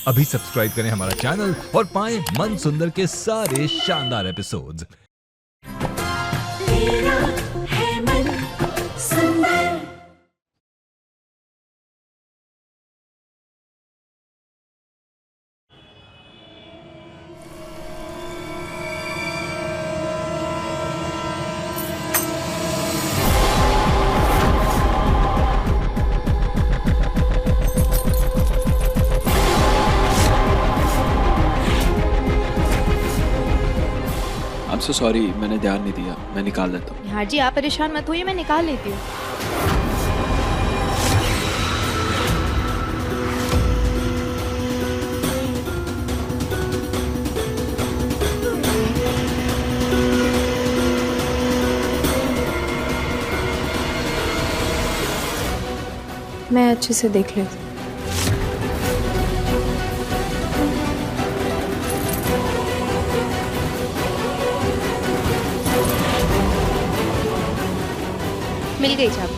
अभी सब्सक्राइब करें हमारा चैनल और पाएं मन सुंदर के सारे शानदार एपिसोड्स। तेरा है मन सुंदर। सो सॉरी, मैंने ध्यान नहीं दिया। मैं निकाल देता हूँ। निहार जी आप परेशान मत होइए, मैं निकाल लेती हूँ। मैं अच्छे से देख लेती हूँ। मिल गई चाबी।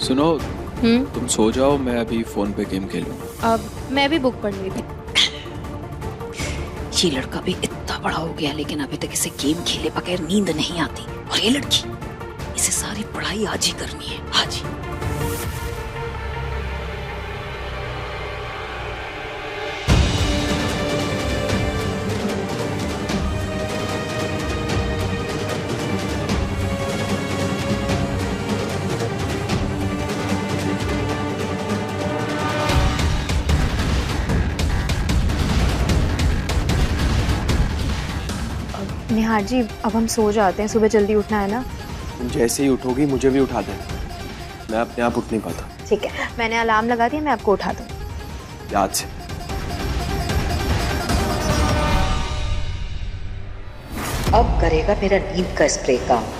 सुनो, तुम सो जाओ, मैं अभी फोन पे गेम खेलूं। अब मैं भी बुक पढ़ लेती। ये लड़का भी इतना बड़ा हो गया लेकिन अभी तक इसे गेम खेले बगैर नींद नहीं आती। और ये लड़की, इसे सारी पढ़ाई आज ही करनी है, आज ही। निहार जी अब हम सो जाते हैं, सुबह जल्दी उठना है ना। जैसे ही उठोगी मुझे भी उठा देना, मैं अपने आप उठ नहीं पाता। ठीक है, मैंने अलार्म लगा दिया, मैं आपको उठा दूँ। याद से। अब करेगा मेरा नींद का स्प्रे काम।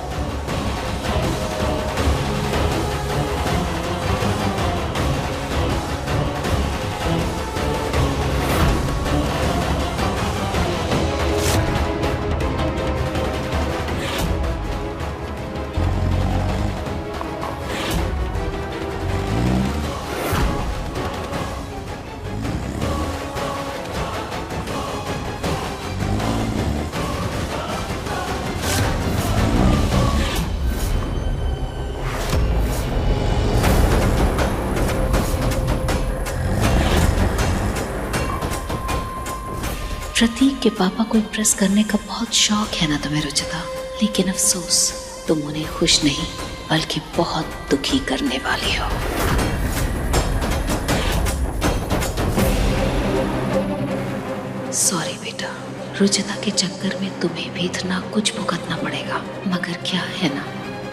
प्रतीक के पापा को इम्प्रेस करने का बहुत शौक है ना तुम्हें रुचिता, लेकिन अफसोस तुम उन्हें खुश नहीं बल्कि बहुत दुखी करने वाली हो। सॉरी बेटा, रुचिता के चक्कर में तुम्हें भी इतना कुछ भुगतना पड़ेगा, मगर क्या है ना,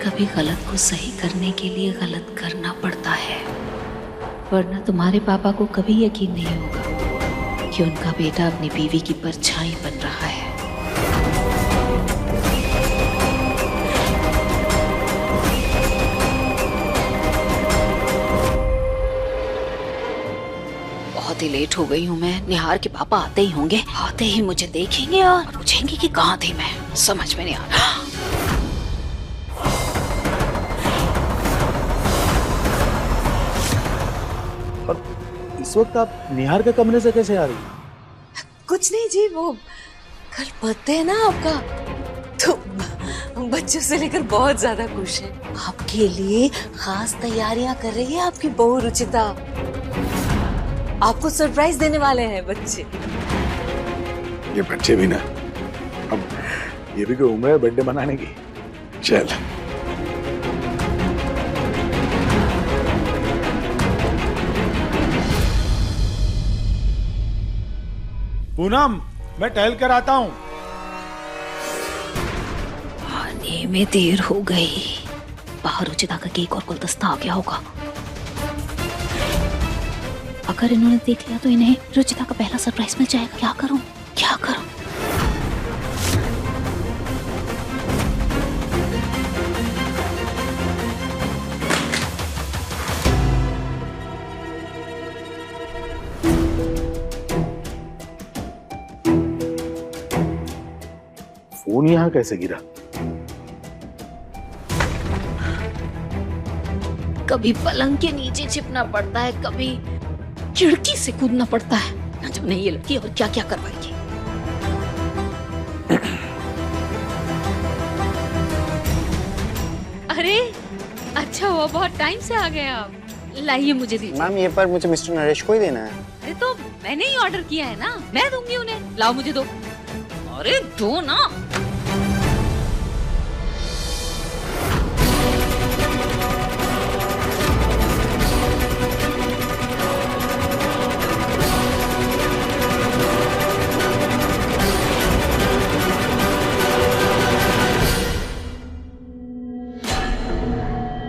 कभी गलत को सही करने के लिए गलत करना पड़ता है, वरना तुम्हारे पापा को कभी यकीन नहीं होगा कि उनका बेटा अपनी बीवी की परछाई बन रहा है। बहुत ही लेट हो गई हूँ मैं। निहार के पापा आते ही होंगे, आते ही मुझे देखेंगे और पूछेंगे कि कहाँ थी मैं। समझ में नहीं आ रहा। इस वक्त आप निहार के कमरे से कैसे आ रही हैं? कुछ नहीं जी, वो कल बर्थडे है ना आपका, तो बच्चों से लेकर बहुत ज्यादा खुश है। आपके लिए खास तैयारियां कर रही है आपकी बहू रुचिता। आपको सरप्राइज देने वाले हैं बच्चे। ये बच्चे भी ना, अब ये भी कोई उम्र है बर्थडे मनाने की। चल पूनम, मैं टहल कर आता हूँ। आने में देर हो गई। बाहर रुचिता का केक और गुलदस्ता आ गया होगा। अगर इन्होंने देख लिया तो इन्हें रुचिता का पहला सरप्राइज मिल जाएगा। क्या करूं, क्या करूं? फोन यहाँ कैसे गिरा? कभी पलंग के नीचे छिपना पड़ता है, कभी खिड़की से कूदना पड़ता है। ना जाने ये लड़की और क्या क्या करवाएगी। अरे अच्छा हुआ बहुत टाइम से आ गए आप। लाइए मुझे दीजिए। मैम ये पर मुझे मिस्टर नरेश को ही देना है। अरे तो मैंने ही ऑर्डर किया है ना, मैं दूंगी उन्हें। लाओ मुझे दो। अरे दो ना।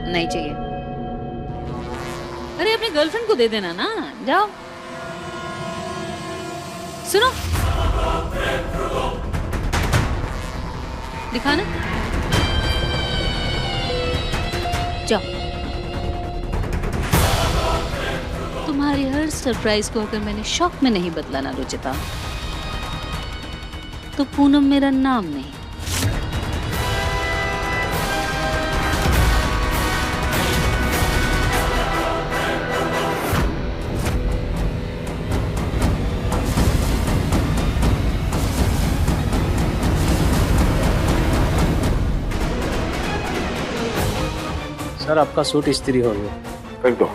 नहीं चाहिए। अरे अपनी गर्लफ्रेंड को दे देना ना, जाओ। सुनो, दिखाना। जाओ। तुम्हारी हर सरप्राइज को अगर मैंने शौक में नहीं बदला ना रुचिता, तो पूनम मेरा नाम नहीं। सर आपका सूट इस्त्री हो गया। कर दो।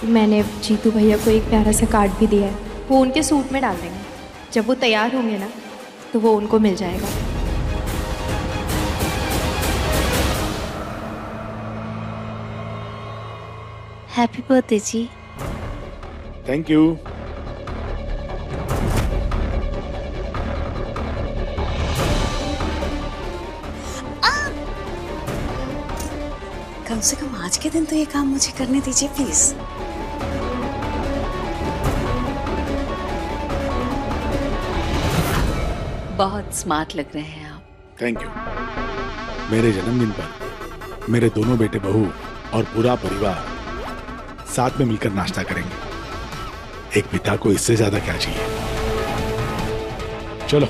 मैंने जीतू भैया को एक प्यारा सा कार्ड भी दिया है, वो उनके सूट में डाल देंगे। जब वो तैयार होंगे ना तो वो उनको मिल जाएगा। हैप्पी बर्थडे जी। Thank you. कम से कम आज के दिन तो ये काम मुझे करने दीजिए प्लीज। बहुत स्मार्ट लग रहे हैं आप। Thank you. मेरे जन्मदिन पर मेरे दोनों बेटे बहू और पूरा परिवार साथ में मिलकर नाश्ता करेंगे। एक पिता को इससे ज्यादा क्या चाहिए। चलो।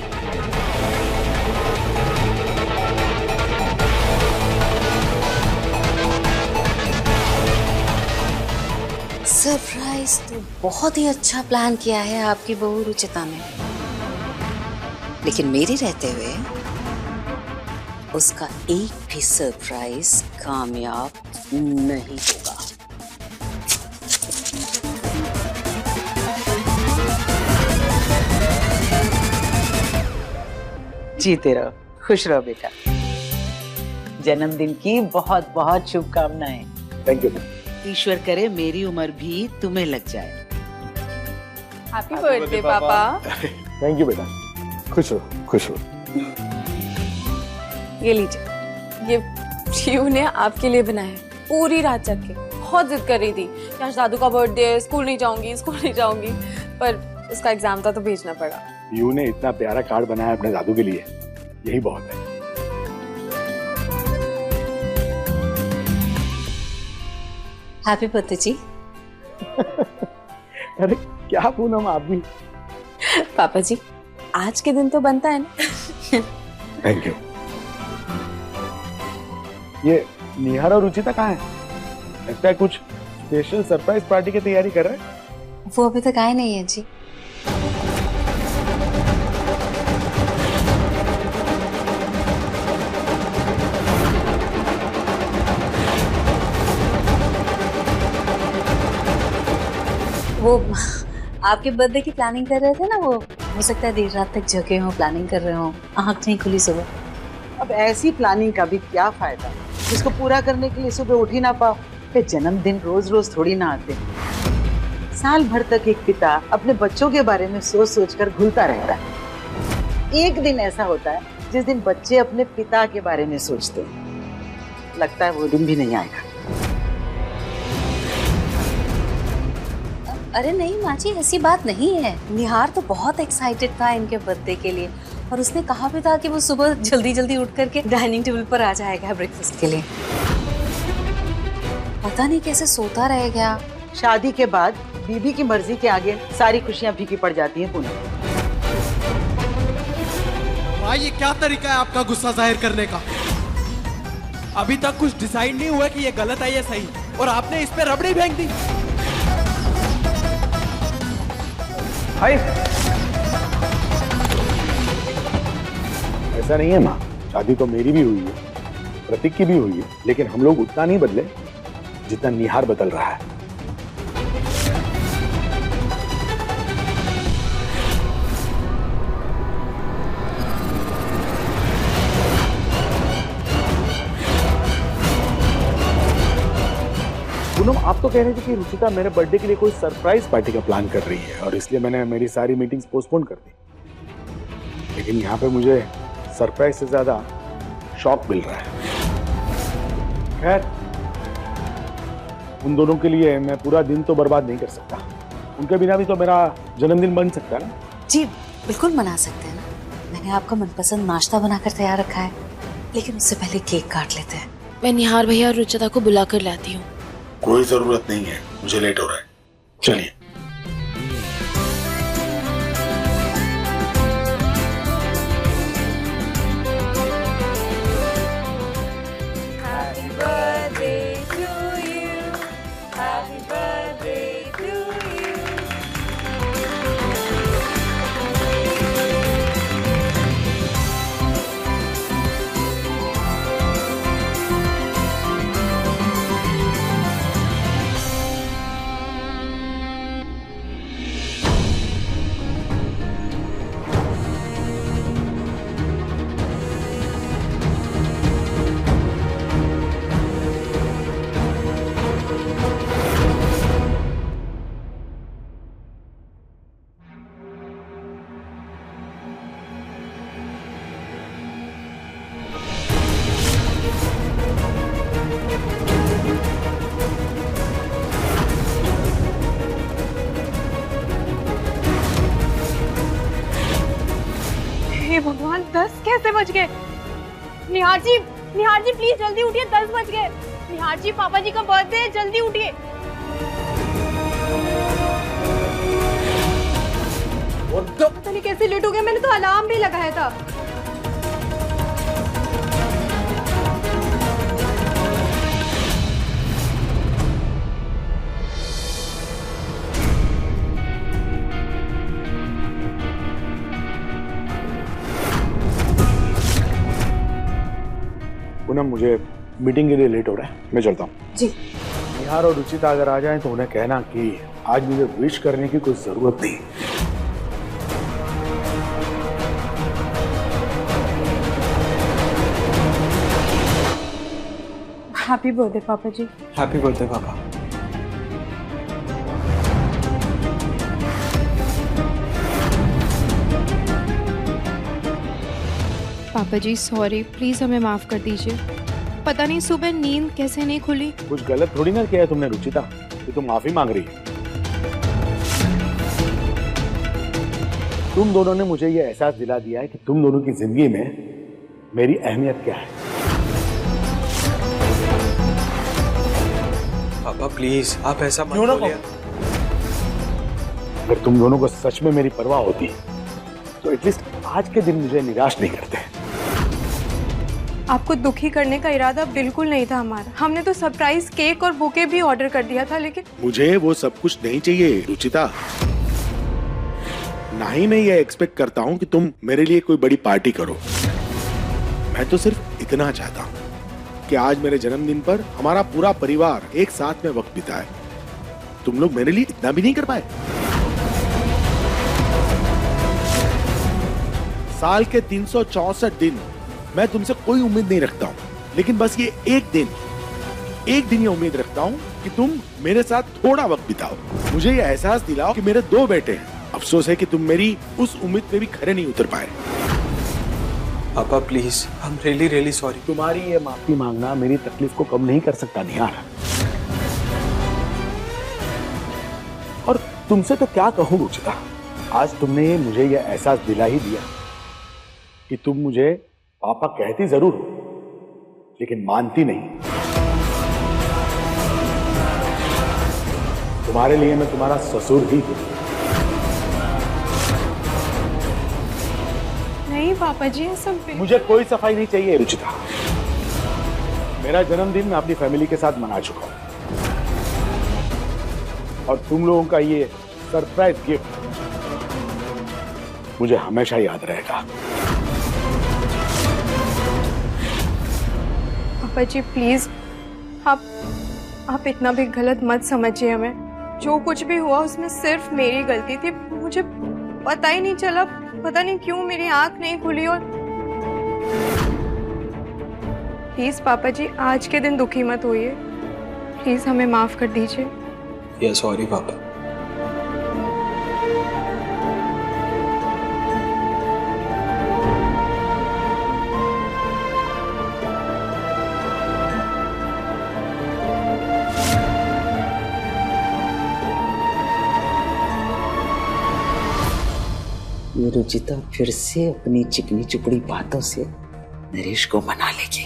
सरप्राइज तो बहुत ही अच्छा प्लान किया है आपकी बहू रुचिता ने, लेकिन मेरे रहते हुए उसका एक भी सरप्राइज कामयाब नहीं होगा। जीते रहो, खुश रहो बेटा। जन्मदिन की बहुत बहुत शुभकामनाएं। Thank you. ईश्वर करे मेरी उम्र भी तुम्हें लग जाए। हैप्पी बर्थडे पापा। थैंक यू बेटा। खुश रहो, खुश रहो। ये लीजिए, ये शिव ने आपके लिए बनाया है। पूरी रात जग के बहुत जिद कर रही थी कि आज दादू का बर्थडे है, स्कूल नहीं जाऊंगी, स्कूल नहीं जाऊंगी, पर उसका एग्जाम था तो भेजना पड़ा। यू ने इतना प्यारा कार्ड बनाया अपने दादू के लिए, यही बहुत है। हैप्पी बर्थडे जी। अरे क्या पूनम आप भी। पापा जी आज के दिन तो बनता है ना। Thank you. ये निहार और रुचिता कहाँ है? लगता है कुछ स्पेशल सरप्राइज पार्टी की तैयारी कर रहे हैं। वो अभी तक आए नहीं है जी। वो आपके बर्थडे की प्लानिंग कर रहे थे ना, वो हो सकता है देर रात तक जगे हो, प्लानिंग कर रहे हो, आँख नहीं खुली सुबह। अब ऐसी प्लानिंग का भी क्या फायदा जिसको पूरा करने के लिए सुबह उठ ही ना पाओ। फिर जन्मदिन रोज रोज थोड़ी ना आते। साल भर तक एक पिता अपने बच्चों के बारे में सोच सोच कर घुलता रहता है। एक दिन ऐसा होता है जिस दिन बच्चे अपने पिता के बारे में सोचते हैं। लगता है वो दिन भी नहीं आएगा। अरे नहीं माँ जी, ऐसी बात नहीं है। निहार तो बहुत एक्साइटेड था इनके बर्थडे के लिए, और उसने कहा भी था कि वो सुबह जल्दी जल्दी उठ करके डाइनिंग टेबल पर आ जाएगा ब्रेकफास्ट के लिए। पता नहीं कैसे सोता रह गया। शादी के बाद बीबी की मर्जी के आगे सारी खुशियां फीकी पड़ जाती हैं पूनम। भाई ये क्या तरीका है आपका गुस्सा जाहिर करने का? अभी तक कुछ डिसाइड नहीं हुआ कि ये गलत है या सही, और आपने इस पे रबड़ी फेंक दी। भाई ऐसा नहीं है माँ, शादी तो मेरी भी हुई है, प्रतीक की भी हुई है, लेकिन हम लोग उतना नहीं बदले जितना निहार बदल रहा है। पूनम, आप तो कह रहे थे कि रुचिता मेरे बर्थडे के लिए कोई सरप्राइज पार्टी का प्लान कर रही है और इसलिए मैंने मेरी सारी मीटिंग्स पोस्टपोन कर दी, लेकिन यहाँ पे मुझे सरप्राइज से ज्यादा शॉक मिल रहा है। खैर, उन दोनों के लिए मैं पूरा दिन तो बर्बाद नहीं कर सकता, उनके बिना भी तो मेरा जन्मदिन बन सकता है ना। जी बिल्कुल मना सकते हैं ना, मैंने आपका मनपसंद नाश्ता बनाकर तैयार रखा है, लेकिन उससे पहले केक काट लेते हैं। मैं निहार भैया और रुचिता को बुला कर लाती हूँ। कोई जरूरत नहीं है, मुझे लेट हो रहा है, चलिए। हे भगवान, 10 कैसे बज गए? निहार जी प्लीज जल्दी उठिए, 10 बज गए। निहार जी, पापा जी का बर्थडे है, जल्दी उठिए। पता नहीं कैसे लेट हो गए, मैंने तो अलार्म भी लगाया था। पूनम, मुझे मीटिंग के लिए लेट हो रहा है, मैं चलता हूँ। जी। निहार और रुचिता अगर आ जाएं तो उन्हें कहना कि आज मुझे विश करने की कोई जरूरत नहीं। हैप्पी बर्थडे पापा जी। हैप्पी बर्थडे पापा। पापा जी सॉरी, प्लीज हमें माफ कर दीजिए। पता नहीं सुबह नींद कैसे नहीं खुली। कुछ गलत थोड़ी ना किया है तुमने रुचिता, कि तुम माफी मांग रही है। तुम दोनों ने मुझे ये एहसास दिला दिया है कि तुम दोनों की जिंदगी में मेरी अहमियत क्या है। पापा प्लीज, आप ऐसा मत बोलिए। अगर तुम दोनों को सच में मेरी परवाह होती तो एटलीस्ट आज के दिन मुझे निराश नहीं करते। आपको दुखी करने का इरादा बिल्कुल नहीं था हमारा। हमने तो सरप्राइज केक और बुके भी ऑर्डर कर दिया था, लेकिन मुझे वो सब कुछ नहीं चाहिए रुचिता। ना ही मैं ये एक्सपेक्ट करता हूँ कि तुम मेरे लिए कोई बड़ी पार्टी करो। मैं तो सिर्फ इतना चाहता हूँ कि आज मेरे जन्मदिन पर हमारा पूरा परिवार एक साथ में वक्त बिताए। तुम लोग मेरे लिए इतना भी नहीं कर पाए। साल के 364 दिन मैं तुमसे कोई उम्मीद नहीं रखता हूँ, लेकिन बस ये एक दिन ये उम्मीद रखता हूँ कि तुम मेरे साथ थोड़ा वक्त बिताओ। मुझे ये एहसास दिलाओ कि मेरे 2 बेटे हैं। अफसोस है कि तुम मेरी उस उम्मीद पे भी खरे नहीं उतर पाए। पापा please, I am really really sorry. तुम्हारी ये माफी मांगना मेरी तकलीफ को कम नहीं कर सकता निहार। और तुमसे तो क्या कहूँ रुचिता, आज तुमने मुझे ये एहसास दिला ही दिया कि तुम मुझे पापा कहती जरूर हो लेकिन मानती नहीं। तुम्हारे लिए मैं तुम्हारा ससुर ही हूं। नहीं पापा जी, ये सब मुझे कोई सफाई नहीं चाहिए रुचिता। मेरा जन्मदिन मैं अपनी फैमिली के साथ मना चुका हूं और तुम लोगों का ये सरप्राइज गिफ्ट मुझे हमेशा याद रहेगा। पापा जी प्लीज, आप इतना भी गलत मत समझिए हमें। जो कुछ भी हुआ उसमें सिर्फ मेरी गलती थी। मुझे पता ही नहीं चला, पता नहीं क्यों मेरी आंख नहीं खुली। और प्लीज पापा जी, आज के दिन दुखी मत होइए, प्लीज हमें माफ कर दीजिए। या सॉरी पापा। ये रुचिता फिर से अपनी चिकनी चुपड़ी बातों से नरेश को मना लेगी।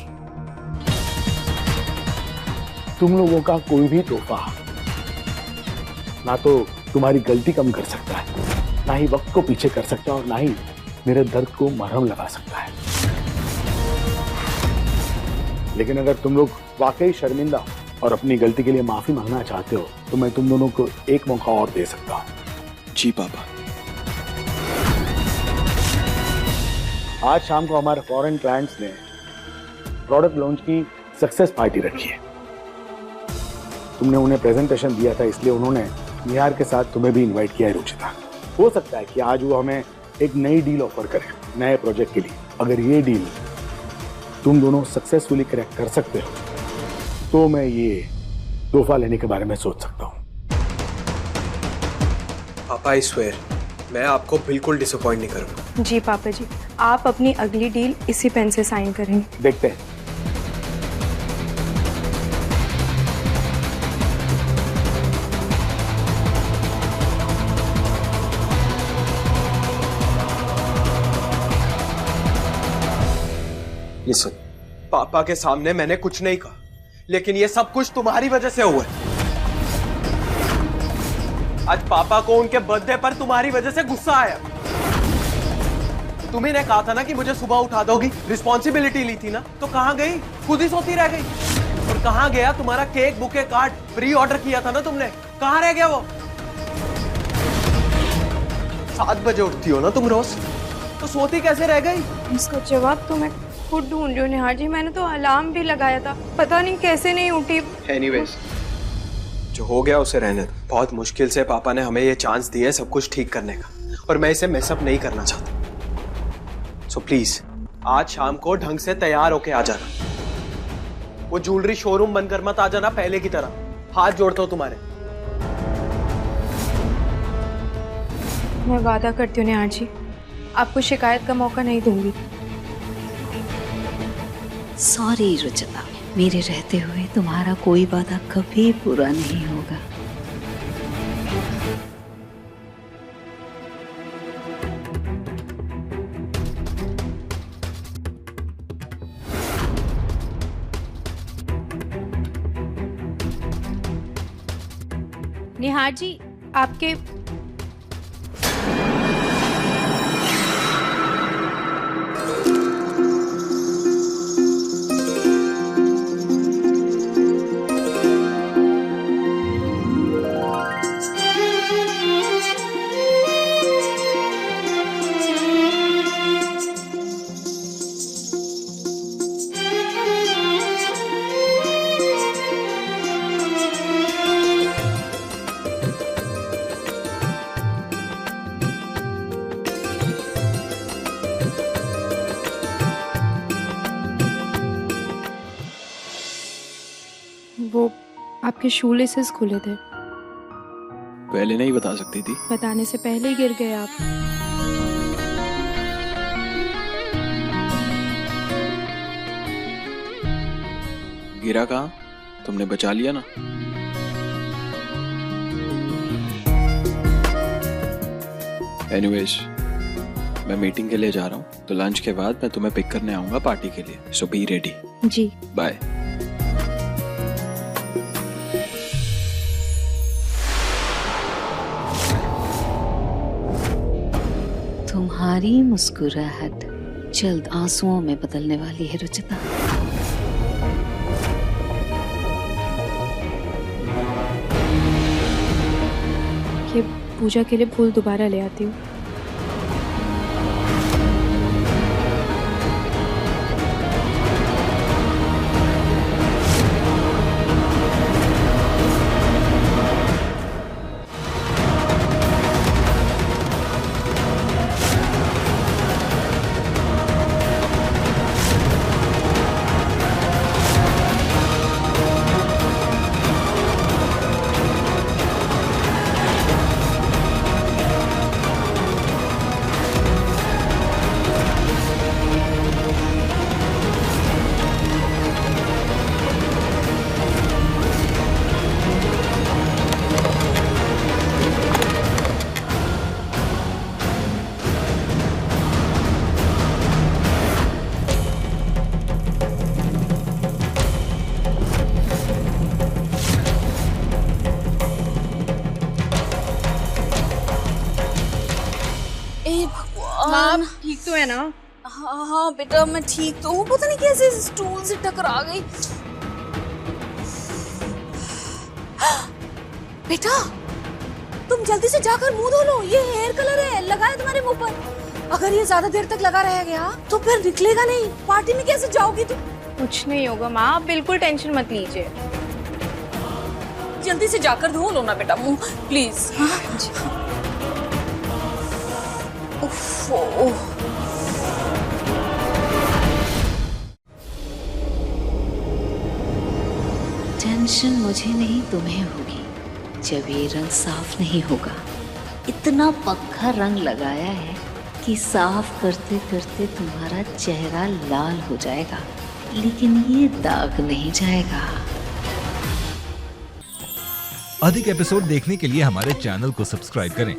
तुम लोगों का कोई भी तोहफा ना तो तुम्हारी गलती कम कर सकता है, ना ही वक्त को पीछे कर सकता है और ना ही मेरे दर्द को मरहम लगा सकता है। लेकिन अगर तुम लोग वाकई शर्मिंदा और अपनी गलती के लिए माफी मांगना चाहते हो तो मैं तुम दोनों को एक मौका और दे सकता हूं। जी पापा। आज शाम को हमारे फॉरेन क्लाइंट्स ने प्रोडक्ट लॉन्च की सक्सेस पार्टी रखी है। तुमने उन्हें प्रेजेंटेशन दिया था, इसलिए उन्होंने निहार के साथ तुम्हें भी इनवाइट किया है रुचिता। हो सकता है कि आज वो हमें एक नई डील ऑफर करें नए प्रोजेक्ट के लिए। अगर ये डील तुम दोनों सक्सेसफुली क्रैक कर सकते हो तो मैं ये तोहफा लेने के बारे में सोच सकता हूँ। पापा आई स्वेयर मैं आपको बिल्कुल डिसअपॉइंट नहीं करूंगा। जी पापा जी, आप अपनी अगली डील इसी पेन से साइन करेंगे। देखते हैं। लिसन, पापा के सामने मैंने कुछ नहीं कहा, लेकिन ये सब कुछ तुम्हारी वजह से हुआ है। आज पापा को उनके बर्थडे पर तुम्हारी वजह से गुस्सा आया। तुम्ही ने कहा था ना कि मुझे सुबह उठा दोगी, रिस्पॉन्सिबिलिटी ली थी ना, तो कहां गई? खुद ही सोती रह गई। और कहां गया तुम्हारा cake, bouquet, card? Pre order किया था ना तुमने, कहां रह गया वो? 7 बजे उठती हो ना तुम रोज, तो सोती कैसे रह गई? इसका जवाब तो मैं खुद ढूंढ रही हूँ निहार जी। मैंने तो अलार्म भी लगाया था, पता नहीं कैसे नहीं उठी। एनीवेज, जो हो गया उसे रहने दो। बहुत मुश्किल से पापा ने हमें ये चांस दिया है सब कुछ ठीक करने का, और मैं इसे मेसअप नहीं करना चाहता। सो प्लीज आज शाम को ढंग से तैयार होके आ जाना। वो ज्वेलरी शोरूम बंद कर मत आ जाना पहले की तरह। हाथ जोड़ता हूँ तुम्हारे। मैं वादा करती हूँ निहार जी, आपको शिकायत का मौका नहीं दूंगी। सॉरी रुचिता, मेरे रहते हुए तुम्हारा कोई वादा कभी पूरा नहीं होगा। निहार जी, आपके वो आपके शू लेसेस खुले थे। पहले नहीं बता सकती थी? बताने से पहले ही गिर गए आप। गिरा कहाँ? तुमने बचा लिया ना। एनीवेज, मैं मीटिंग के लिए जा रहा हूँ, तो लंच के बाद मैं तुम्हें पिक करने आऊंगा पार्टी के लिए। So be ready. जी बाय। तुम्हारी मुस्कुराहट जल्द आंसुओं में बदलने वाली है रुचिता। ये पूजा के लिए फूल दोबारा ले आती हूँ। भगवान, ठीक तो है ना? हाँ हाँ बेटा मैं ठीक तो हूँ, पता नहीं कैसे स्टूल से टकरा गई। बेटा तुम जल्दी से जाकर मुंह धो लो, ये हेयर कलर है लगा है तुम्हारे मुंह पर। अगर ये ज्यादा देर तक लगा रह गया तो फिर निकलेगा नहीं, पार्टी में कैसे जाओगी तुम? कुछ नहीं होगा माँ, आप बिल्कुल टेंशन मत लीजिए। जल्दी से जाकर धो लो ना बेटा मुंह प्लीज। उफ़, टेंशन मुझे नहीं तुम्हें होगी जब ये रंग साफ नहीं होगा। इतना पक्का रंग लगाया है कि साफ करते करते तुम्हारा चेहरा लाल हो जाएगा, लेकिन ये दाग नहीं जाएगा। अधिक एपिसोड देखने के लिए हमारे चैनल को सब्सक्राइब करें